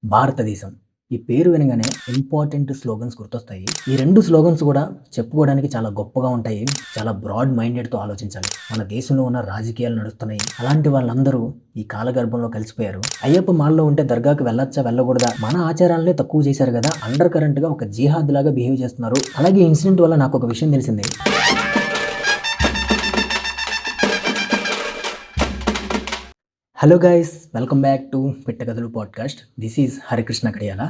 భారతదేశం. ఈ పేరు వినగానే ఇంపార్టెంట్ స్లోగన్స్ గుర్తొస్తాయి. ఈ 2 స్లోగన్స్ కూడా చెప్పుకోవడానికి చాలా గొప్పగా ఉంటాయి. చాలా బ్రాడ్ మైండెడ్‌తో ఆలోచించాలి. మన దేశంలో ఉన్న రాజకీయాలు నడుస్తున్నాయి. అలాంటి వాళ్ళందరూ ఈ కాలగర్భంలో కలిసిపోయారు. అయ్యప్ప మాలలో ఉంటే దర్గాకి వెళ్ళొచ్చా? వెళ్ళకూడదా? మన ఆచారాలనే తక్కువ చేశారు గదా! అండర్ కరెంట్‌గా ఒక జిహాద్ లాగా బిహేవ్ చేస్తున్నారు. అలాగే ఈ ఇన్సిడెంట్ వల్ల నాకొక విషయం తెలిసింది. Hello guys, welcome back to Pittakathalu podcast. This is Harikrishna Kadiyala.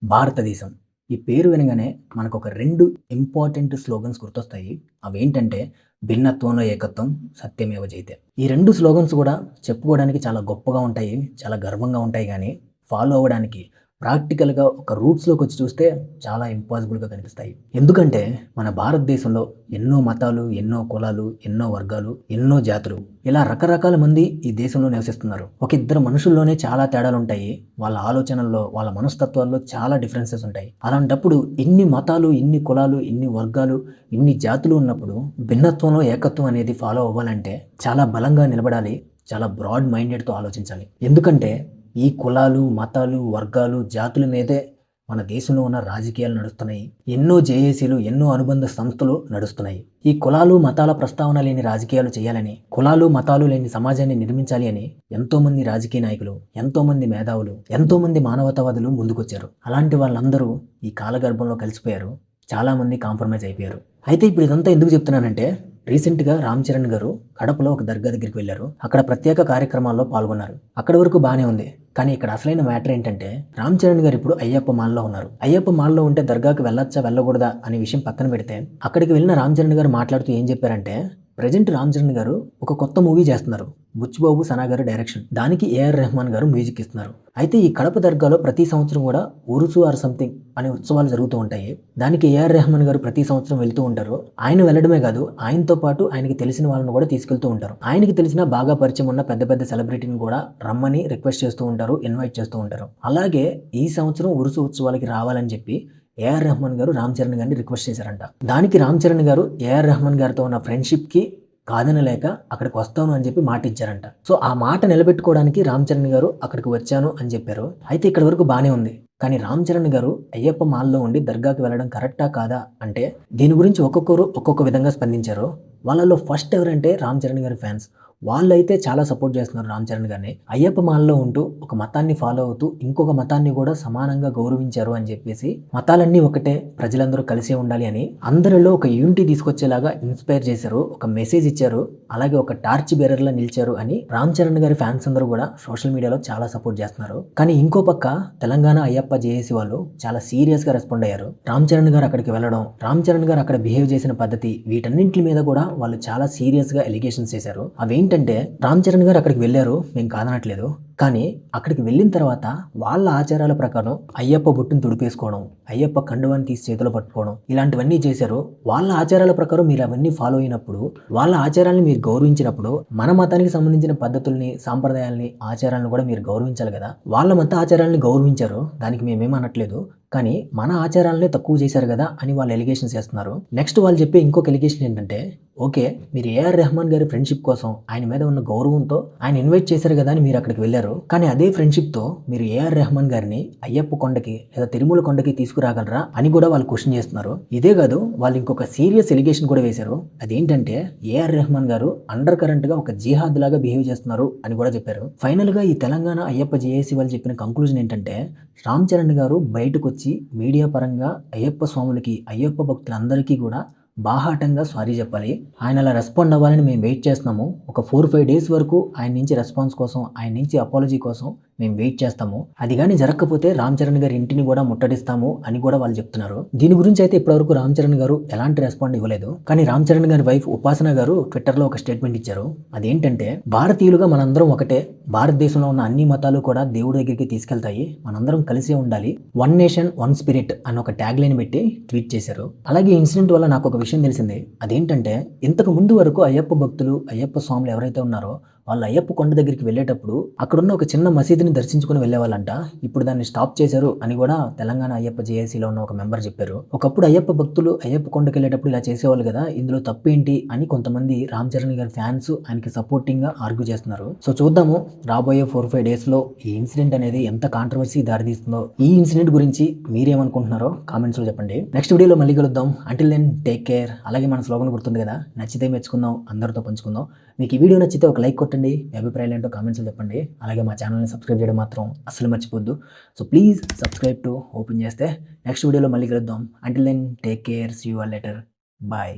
భారతదేశం. ఈ పేరు వినగానే మనకు ఒక 2 ఇంపార్టెంట్ స్లోగన్స్ గుర్తొస్తాయి. అవేంటంటే భిన్నత్వంలో ఏకత్వం, సత్యమేవ జయతే. ఈ 2 స్లోగన్స్ కూడా చెప్పుకోవడానికి చాలా గొప్పగా ఉంటాయి, చాలా గర్వంగా ఉంటాయి. కానీ ఫాలో అవ్వడానికి ప్రాక్టికల్‌గా ఒక రూట్స్‌లోకి వచ్చి చూస్తే చాలా ఇంపాసిబుల్‌గా కనిపిస్తాయి. ఎందుకంటే మన భారతదేశంలో ఎన్నో మతాలు, ఎన్నో కులాలు, ఎన్నో వర్గాలు, ఎన్నో జాతులు, ఇలా రకరకాల మంది ఈ దేశంలో నివసిస్తున్నారు. ఒక ఇద్దరు మనుషుల్లోనే చాలా తేడాలుంటాయి. వాళ్ళ ఆలోచనల్లో, వాళ్ళ మనస్తత్వాల్లో చాలా డిఫరెన్సెస్ ఉంటాయి. అలాంటప్పుడు ఇన్ని మతాలు, ఇన్ని కులాలు, ఇన్ని వర్గాలు, ఇన్ని జాతులు ఉన్నప్పుడు భిన్నత్వంలో ఏకత్వం అనేది ఫాలో అవ్వాలంటే చాలా బలంగా నిలబడాలి. చాలా బ్రాడ్ మైండెడ్‌తో ఆలోచించాలి. ఎందుకంటే ఈ కులాలు, మతాలు, వర్గాలు, జాతుల మీదే మన దేశంలో ఉన్న రాజకీయాలు నడుస్తున్నాయి. ఎన్నో జేఏసీలు, ఎన్నో అనుబంధ సంస్థలు నడుస్తున్నాయి. ఈ కులాలు, మతాల ప్రస్తావన లేని రాజకీయాలు చేయాలని, కులాలు, మతాలు లేని సమాజాన్ని నిర్మించాలి అని ఎంతోమంది రాజకీయ నాయకులు, ఎంతోమంది మేధావులు, ఎంతోమంది మానవతావాదులు ముందుకొచ్చారు. అలాంటి వాళ్ళందరూ ఈ కాలగర్భంలో కలిసిపోయారు. చాలామంది కాంప్రమైజ్ అయిపోయారు. అయితే ఇప్పుడు ఇదంతా ఎందుకు చెప్తున్నానంటే, రీసెంట్‌గా రామ్ చరణ్ గారు కడపలో ఒక దర్గా దగ్గరికి వెళ్లారు. అక్కడ ప్రత్యేక కార్యక్రమాల్లో పాల్గొన్నారు. అక్కడి వరకు బానే ఉంది. కానీ ఇక్కడ అసలైన మ్యాటర్ ఏంటంటే, రామ్ చరణ్ గారు ఇప్పుడు అయ్యప్ప మాలలో ఉన్నారు. అయ్యప్ప మాలలో ఉంటే దర్గాకి వెళ్ళొచ్చా? వెళ్ళకూడదా? అనే విషయం పక్కన పెడితే, అక్కడికి వెళ్ళిన రామ్ చరణ్ గారు మాట్లాడుతూ ఏం చెప్పారంటే, ప్రెజెంట్ రామ్ చరణ్ గారు ఒక కొత్త మూవీ చేస్తున్నారు. బుచ్చిబాబు సనా గారు డైరెక్షన్. దానికి ఏఆర్ రెహమాన్ గారు మ్యూజిక్ ఇస్తున్నారు. అయితే ఈ కడప దర్గాలో ప్రతి సంవత్సరం కూడా ఉరుసు ఆర్ సంథింగ్ అనే ఉత్సవాలు జరుగుతూ ఉంటాయి. దానికి ఏఆర్ రెహమాన్ గారు ప్రతి సంవత్సరం వెళ్తూ ఉంటారు. ఆయన వెళ్ళడమే కాదు, ఆయనతో పాటు ఆయనకి తెలిసిన వాళ్ళని కూడా తీసుకెళ్తూ ఉంటారు. ఆయనకి తెలిసిన బాగా పరిచయం ఉన్న పెద్ద పెద్ద సెలబ్రిటీని కూడా రమ్మని రిక్వెస్ట్ చేస్తూ ఉంటారు, ఇన్వైట్ చేస్తూ ఉంటారు. అలాగే ఈ సంవత్సరం ఉరుసు ఉత్సవాలకి రావాలని చెప్పి ఏఆర్ రెహమాన్ గారు రామ్ చరణ్ గారిని రిక్వెస్ట్ చేశారంట. దానికి రామ్ చరణ్ గారు ఏఆర్ రెహమాన్ గారితో ఉన్న ఫ్రెండ్షిప్‌కి కాదనలేక అక్కడికి వస్తాను అని చెప్పి మాట ఇచ్చారంట. సో ఆ మాట నిలబెట్టుకోవడానికి రామ్ చరణ్ గారు అక్కడికి వచ్చాను అని చెప్పారు. అయితే ఇక్కడి వరకు బానే ఉంది. కానీ రామ్ చరణ్ గారు అయ్యప్ప మాలలో ఉండి దర్గాకి వెళ్ళడం కరెక్టా కాదా అంటే, దీని గురించి ఒక్కొక్కరు ఒక్కొక్క విధంగా స్పందించారు. వాళ్ళలో ఫస్ట్ ఎవరంటే రామ్ చరణ్ గారి ఫ్యాన్స్. వాళ్ళైతే చాలా సపోర్ట్ చేస్తున్నారు రామ్ చరణ్ గారిని. అయ్యప్ప మాలలో ఉంటూ ఒక మతాన్ని ఫాలో అవుతూ ఇంకొక మతాన్ని కూడా సమానంగా గౌరవించారు అని చెప్పేసి, మతాలన్నీ ఒకటే, ప్రజలందరూ కలిసే ఉండాలి అని అందరిలో ఒక యూనిటీ తీసుకొచ్చేలాగా ఇన్స్పైర్ చేశారు. ఒక మెసేజ్ ఇచ్చారు. అలాగే ఒక టార్చ్ బేరర్‌లా నిలిచారు అని రామ్ చరణ్ గారి ఫ్యాన్స్ అందరూ కూడా సోషల్ మీడియాలో చాలా సపోర్ట్ చేస్తున్నారు. కానీ ఇంకో పక్క తెలంగాణ అయ్యప్ప జేఏసీ వాళ్ళు చాలా సీరియస్‌గా రెస్పాండ్ అయ్యారు. రామ్ చరణ్ గారు అక్కడికి వెళ్ళడం, రామ్ చరణ్ గారు అక్కడ బిహేవ్ చేసిన పద్ధతి, వీటన్నింటి మీద కూడా వాళ్ళు చాలా సీరియస్‌గా ఎలిగేషన్స్ చేశారు. అవేంటంటే, రామ్ చరణ్ గారు అక్కడికి వెళ్లారు, మేము కాదనట్లేదు. కానీ అక్కడికి వెళ్ళిన తర్వాత వాళ్ళ ఆచారాల ప్రకారం అయ్యప్ప బొట్టును తుడిపేసుకోవడం, అయ్యప్ప కండువాని తీసి చేతిలో పట్టుకోవడం, ఇలాంటివన్నీ చేశారు. వాళ్ళ ఆచారాల ప్రకారం మీరు అవన్నీ ఫాలో అయినప్పుడు, వాళ్ళ ఆచారాలను మీరు గౌరవించినప్పుడు, మన మతానికి సంబంధించిన పద్ధతుల్ని, సాంప్రదాయాల్ని, ఆచారాలను కూడా మీరు గౌరవించాలి కదా! వాళ్ళ మత ఆచారాలను గౌరవించారు. దానికి మేమేం అనట్లేదు. కానీ మన ఆచారాలనే తక్కువ చేశారు కదా అని వాళ్ళు ఎలిగేషన్స్ చేస్తున్నారు. నెక్స్ట్ వాళ్ళు చెప్పే ఇంకొక ఎలిగేషన్ ఏంటంటే, ఓకే, మీరు ఏఆర్ రెహమాన్ గారి ఫ్రెండ్షిప్ కోసం, ఆయన మీద ఉన్న గౌరవంతో ఆయన ఇన్వైట్ చేశారు కదా అని మీరు అక్కడికి వెళ్లారు. కానీ అదే ఫ్రెండ్షిప్‌తో మీరు ఏఆర్ రెహమాన్ గారిని అయ్యప్ప కొండకి లేదా తిరుమల కొండకి తీసుకురాగలరా అని కూడా వాళ్ళు క్వశ్చన్ చేస్తున్నారు. ఇదే కాదు, వాళ్ళు ఇంకొక సీరియస్ ఎలిగేషన్ కూడా వేశారు. అదేంటంటే, ఏఆర్ రెహమాన్ గారు అండర్ కరెంట్‌గా ఒక జిహాద్ లాగా బిహేవ్ చేస్తున్నారు అని కూడా చెప్పారు. ఫైనల్‌గా ఈ తెలంగాణ అయ్యప్ప జేఏసీ వాళ్ళు చెప్పిన కంక్లూజన్ ఏంటంటే, రామ్ చరణ్ గారు బయటకొచ్చి మీడియా పరంగా అయ్యప్ప స్వాములకి, అయ్యప్ప భక్తులందరికీ కూడా బాహాటంగా సారీ చెప్పాలి. ఆయన అలా రెస్పాండ్ అవ్వాలని మేము వెయిట్ చేస్తున్నాము. ఒక 4, 5 డేస్ వరకు ఆయన నుంచి రెస్పాన్స్ కోసం, ఆయన నుంచి అపాలజీ కోసం మేము వెయిట్ చేస్తాము. అది గాని జరగకపోతే రామ్ చరణ్ గారి ఇంటిని కూడా ముట్టడిస్తాము అని కూడా వాళ్ళు చెప్తున్నారు. దీని గురించి అయితే ఇప్పటివరకు రామ్ చరణ్ గారు ఎలాంటి రెస్పాండ్ ఇవ్వలేదు. కానీ రామ్ చరణ్ గారి వైఫ్ ఉపాసన గారు ట్విట్టర్‌లో ఒక స్టేట్మెంట్ ఇచ్చారు. అదేంటంటే, భారతీయులుగా మనందరం ఒకటే. భారతదేశంలో ఉన్న అన్ని మతాలు కూడా దేవుడి దగ్గరికి తీసుకెళ్తాయి. మనందరం కలిసే ఉండాలి. వన్ నేషన్, వన్ స్పిరిట్ అని ఒక ట్యాగ్ లైన్ పెట్టి ట్వీట్ చేశారు. అలాగే ఈ ఇన్సిడెంట్ వల్ల నాకు ఒక విషయం తెలిసింది. అదేంటంటే, ఇంతకు ముందు వరకు అయ్యప్ప భక్తులు, అయ్యప్ప స్వాములు ఎవరైతే ఉన్నారో వాళ్ళు అయ్యప్ప కొండ దగ్గరికి వెళ్ళేటప్పుడు అక్కడున్న ఒక చిన్న మసీదుని దర్శించుకుని వెళ్ళేవాళ్ళంట. ఇప్పుడు దాన్ని స్టాప్ చేశారు అని కూడా తెలంగాణ అయ్యప్ప జేఏసీలో ఉన్న ఒక మెంబర్ చెప్పారు. ఒకప్పుడు అయ్యప్ప భక్తులు అయ్యప్ప కొండకెళ్ళేటప్పుడు ఇలా చేసేవాళ్ళు కదా, ఇందులో తప్పేంటి అని కొంతమంది రామ్ చరణ్ గారి ఫ్యాన్స్ ఆయనకి సపోర్టింగ్గా ఆర్గ్యూ చేస్తున్నారు. సో చూద్దాము రాబోయే 4-5 డేస్లో ఈ ఇన్సిడెంట్ అనేది ఎంత కాంట్రవర్సీ దారితీస్తుందో. ఈ ఇన్సిడెంట్ గురించి మీరేమనుకుంటున్నారో కామెంట్స్లో చెప్పండి. నెక్స్ట్ వీడియోలో మళ్ళీ కలుద్దాం. Until then take care. అలాగే మన స్లోగన్ గుర్తుంది కదా, నచ్చితే మెచ్చుకుందాం, అందరితో పంచుకుందాం. మీకు ఈ వీడియో నచ్చితే ఒక లైక్ కొట్టండి, మీ అభిప్రాయాలు ఏంటో కామెంట్స్లో చెప్పండి. అలాగే మా ఛానల్ని సబ్స్క్రైబ్ చేయడం మాత్రం అస్సలు మర్చిపోద్దు. So please subscribe to open చేస్తే నెక్స్ట్ వీడియోలో మళ్ళీ కలుద్దాం. Until then take care, see you all later, bye.